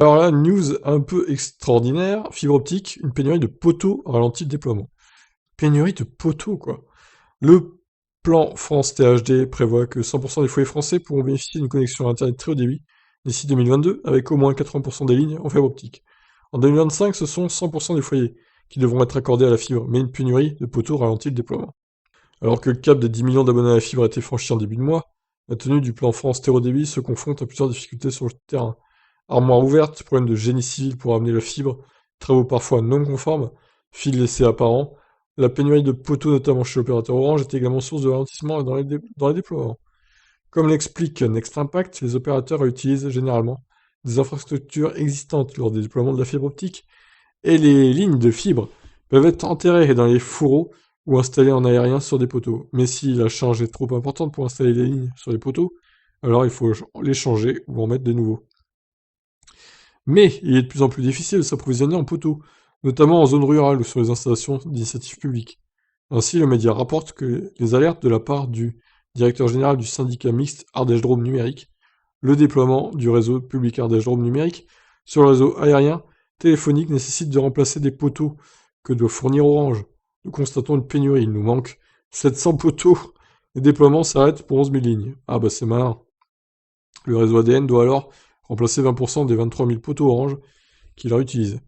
Alors là, news un peu extraordinaire, fibre optique, une pénurie de poteaux ralentit le déploiement. Pénurie de poteaux, quoi. Le plan France THD prévoit que 100% des foyers français pourront bénéficier d'une connexion à Internet très haut débit d'ici 2022, avec au moins 80% des lignes en fibre optique. En 2025, ce sont 100% des foyers qui devront être accordés à la fibre, mais une pénurie de poteaux ralentit le déploiement. Alors que le cap des 10 millions d'abonnés à la fibre a été franchi en début de mois, la tenue du plan France Terreau Débit se confronte à plusieurs difficultés sur le terrain. Armoire ouverte, problème de génie civil pour amener la fibre, travaux parfois non conformes, fils laissés apparents. La pénurie de poteaux, notamment chez l'opérateur Orange, est également source de ralentissement dans les déploiements. Comme l'explique Next Impact, les opérateurs utilisent généralement des infrastructures existantes lors des déploiements de la fibre optique, et les lignes de fibre peuvent être enterrées dans les fourreaux ou installées en aérien sur des poteaux. Mais si la charge est trop importante pour installer les lignes sur les poteaux, alors il faut les changer ou en mettre de nouveaux. Mais il est de plus en plus difficile de s'approvisionner en poteaux, notamment en zone rurale ou sur les installations d'initiative publique. Ainsi, le média rapporte que les alertes de la part du directeur général du syndicat mixte Ardèche Drôme Numérique, le déploiement du réseau public Ardèche Drôme Numérique sur le réseau aérien téléphonique nécessite de remplacer des poteaux que doit fournir Orange. Nous constatons une pénurie, il nous manque 700 poteaux. Les déploiements s'arrêtent pour 11 000 lignes. Ah bah c'est malin. Le réseau ADN doit alors remplacer 20% des 23 000 poteaux Orange qu'il a utilisés.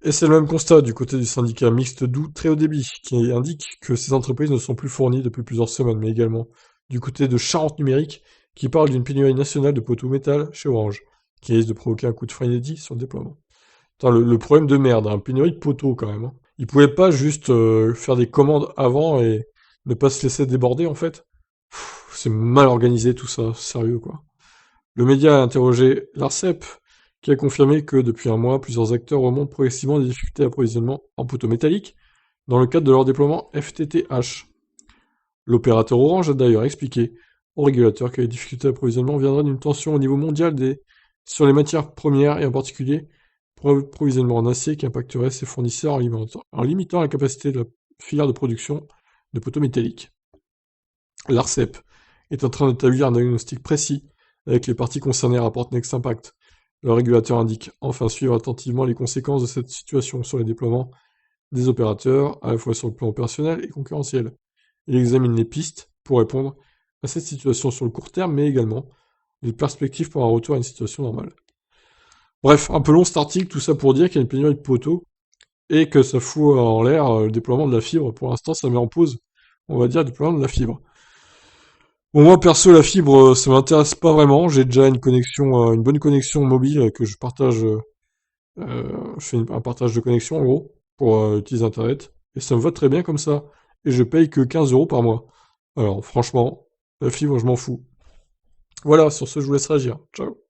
Et c'est le même constat du côté du syndicat mixte Doux très haut débit, qui indique que ces entreprises ne sont plus fournies depuis plusieurs semaines, mais également du côté de Charente Numérique, qui parle d'une pénurie nationale de poteaux métal chez Orange, qui risque de provoquer un coup de frein inédit sur le déploiement. Putain, le problème de merde, hein, pénurie de poteaux quand même. Hein. Ils pouvaient pas juste faire des commandes avant et ne pas se laisser déborder en fait. C'est mal organisé tout ça, sérieux quoi. Le média a interrogé l'ARCEP, qui a confirmé que depuis un mois, plusieurs acteurs remontent progressivement des difficultés d'approvisionnement en poteaux métalliques dans le cadre de leur déploiement FTTH. L'opérateur Orange a d'ailleurs expliqué au régulateur que les difficultés d'approvisionnement viendraient d'une tension au niveau mondial sur les matières premières et en particulier pour l'approvisionnement en acier qui impacterait ses fournisseurs en limitant la capacité de la filière de production de poteaux métalliques. L'ARCEP est en train d'établir un diagnostic précis avec les parties concernées, rapporte Next Impact. Le régulateur indique enfin suivre attentivement les conséquences de cette situation sur les déploiements des opérateurs, à la fois sur le plan opérationnel et concurrentiel. Il examine les pistes pour répondre à cette situation sur le court terme, mais également les perspectives pour un retour à une situation normale. Bref, un peu long cet article, tout ça pour dire qu'il y a une pénurie de poteaux et que ça fout en l'air le déploiement de la fibre. Pour l'instant, ça met en pause, on va dire, le déploiement de la fibre. Bon, moi perso, la fibre, ça m'intéresse pas vraiment. J'ai déjà une connexion, une bonne connexion mobile que je partage. Je fais un partage de connexion en gros pour utiliser Internet et ça me va très bien comme ça. Et je paye que 15 € par mois. Alors franchement, la fibre, je m'en fous. Voilà, sur ce, je vous laisse réagir. Ciao.